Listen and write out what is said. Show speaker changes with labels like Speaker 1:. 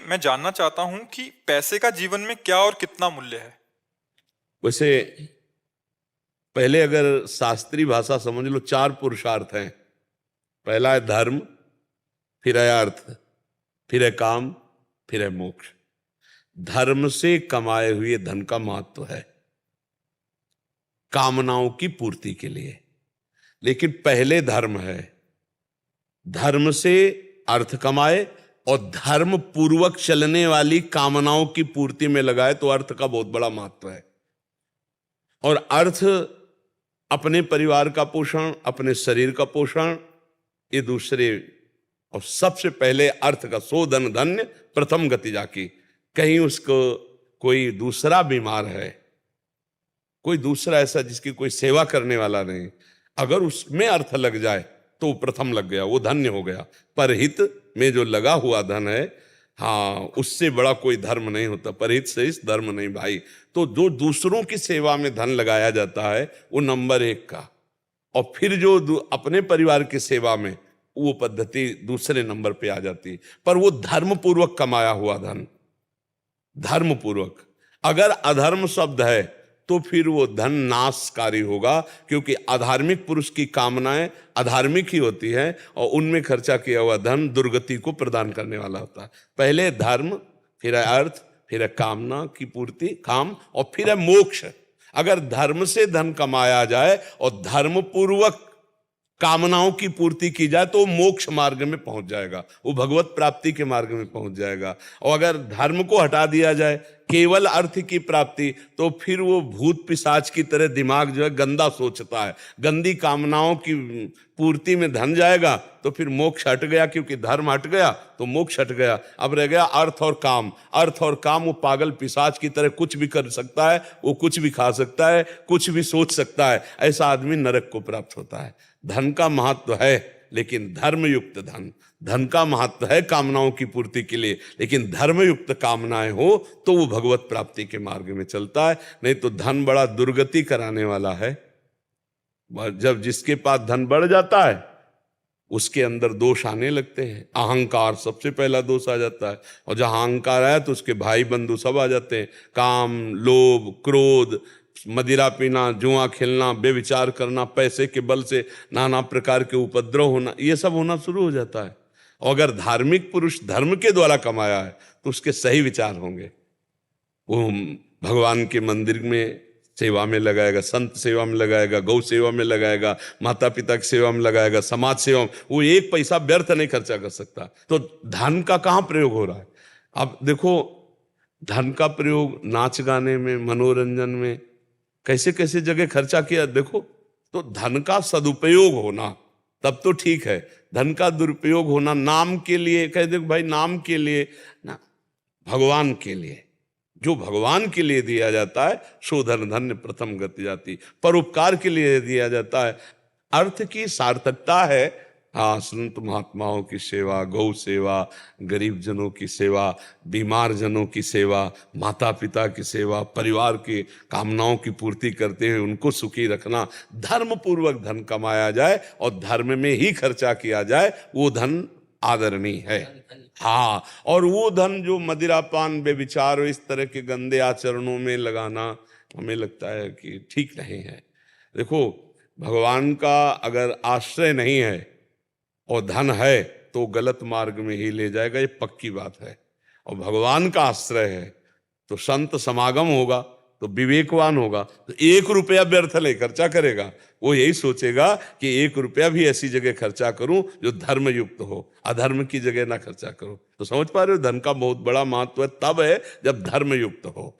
Speaker 1: मैं जानना चाहता हूँ कि पैसे का जीवन में क्या और कितना मूल्य है।
Speaker 2: वैसे पहले अगर शास्त्रीय भाषा समझ लो, चार पुरुषार्थ हैं। पहला है धर्म, फिर है अर्थ, फिर है काम, फिर है मोक्ष। धर्म से कमाए हुए धन का महत्व है कामनाओं की पूर्ति के लिए, लेकिन पहले धर्म है। धर्म से अर्थ कमाए और धर्म पूर्वक चलने वाली कामनाओं की पूर्ति में लगाए तो अर्थ का बहुत बड़ा महत्व है। और अर्थ अपने परिवार का पोषण, अपने शरीर का पोषण, ये दूसरे। और सबसे पहले अर्थ का सो धन धन्य प्रथम गति जाकी। कहीं उसको कोई दूसरा बीमार है, कोई दूसरा ऐसा जिसकी कोई सेवा करने वाला नहीं, अगर उसमें अर्थ लग जाए तो वो प्रथम लग गया, वो धन्य हो गया। परहित में जो लगा हुआ धन है, हाँ, उससे बड़ा कोई धर्म नहीं होता। परहित से इस धर्म नहीं भाई। तो जो दूसरों की सेवा में धन लगाया जाता है वो नंबर एक का, और फिर जो अपने परिवार की सेवा में, वो पद्धति दूसरे नंबर पे आ जाती है। पर वो धर्म पूर्वक कमाया हुआ धन, धर्म पूर्वक। अगर अधर्म शब्द है तो फिर वो धन नाशकारी होगा, क्योंकि अधार्मिक पुरुष की कामनाएं अधार्मिक ही होती हैं और उनमें खर्चा किया हुआ धन दुर्गति को प्रदान करने वाला होता है। पहले धर्म, फिर है अर्थ, फिर है कामना की पूर्ति, काम, और फिर है मोक्ष। अगर धर्म से धन कमाया जाए और धर्म पूर्वक कामनाओं की पूर्ति की जाए तो मोक्ष मार्ग में पहुंच जाएगा, वो भगवत प्राप्ति के मार्ग में पहुंच जाएगा। और अगर धर्म को हटा दिया जाए, केवल अर्थ की प्राप्ति, तो फिर वो भूत पिशाच की तरह दिमाग जो है गंदा सोचता है। गंदी कामनाओं की पूर्ति में धन जाएगा तो फिर मोक्ष हट गया, क्योंकि धर्म हट गया तो मोक्ष हट गया। अब रह गया अर्थ और काम। अर्थ और काम, वो पागल पिशाच की तरह कुछ भी कर सकता है, वो कुछ भी खा सकता है, कुछ भी सोच सकता है। ऐसा आदमी नरक को प्राप्त होता है। धन का महत्व है, लेकिन धर्मयुक्त धन। धन का महत्व है कामनाओं की पूर्ति के लिए, लेकिन धर्मयुक्त कामनाएं हो तो वो भगवत प्राप्ति के मार्ग में चलता है। नहीं तो धन बड़ा दुर्गति कराने वाला है। जब जिसके पास धन बढ़ जाता है उसके अंदर दोष आने लगते हैं। अहंकार सबसे पहला दोष आ जाता है, और जहां अहंकार आया तो उसके भाई बंधु सब आ जाते हैं। काम, लोभ, क्रोध, मदिरा पीना, जुआ खेलना, बेविचार करना, पैसे के बल से नाना प्रकार के उपद्रव होना, ये सब होना शुरू हो जाता है। और अगर धार्मिक पुरुष धर्म के द्वारा कमाया है तो उसके सही विचार होंगे। वो भगवान के मंदिर में सेवा में लगाएगा, संत सेवा में लगाएगा, गौ सेवा में लगाएगा, माता पिता की सेवा में लगाएगा, समाज सेवा में। वो एक पैसा व्यर्थ नहीं खर्चा कर सकता। तो धन का कहाँ प्रयोग हो रहा है? अब देखो, धन का प्रयोग नाच गाने में, मनोरंजन में, कैसे कैसे जगह खर्चा किया देखो। तो धन का सदुपयोग होना तब तो ठीक है। धन का दुरुपयोग होना नाम के लिए, कह दे भाई नाम के लिए ना, भगवान के लिए, जो भगवान के लिए दिया जाता है सो धन धन्य प्रथम गति जाती। परोपकार के लिए दिया जाता है। अर्थ की सार्थकता है, हाँ, संत महात्माओं की सेवा, गौ सेवा, गरीब जनों की सेवा, बीमार जनों की सेवा, माता पिता की सेवा, परिवार की कामनाओं की पूर्ति करते हुए उनको सुखी रखना। धर्म पूर्वक धन कमाया जाए और धर्म में ही खर्चा किया जाए, वो धन आदरणीय है। हाँ, और वो धन जो मदिरापान, बेविचार, इस तरह के गंदे आचरणों में लगाना हमें लगता है कि ठीक नहीं है। देखो, भगवान का अगर आश्रय नहीं है और धन है तो गलत मार्ग में ही ले जाएगा, ये पक्की बात है। और भगवान का आश्रय है तो संत समागम होगा तो विवेकवान होगा, तो 1 रुपया व्यर्थ नहीं खर्चा करेगा। वो यही सोचेगा कि 1 रुपया भी ऐसी जगह खर्चा करूं जो धर्म युक्त हो, अधर्म की जगह ना खर्चा करूं। तो समझ पा रहे हो, धन का बहुत बड़ा महत्व तब है जब धर्म युक्त हो।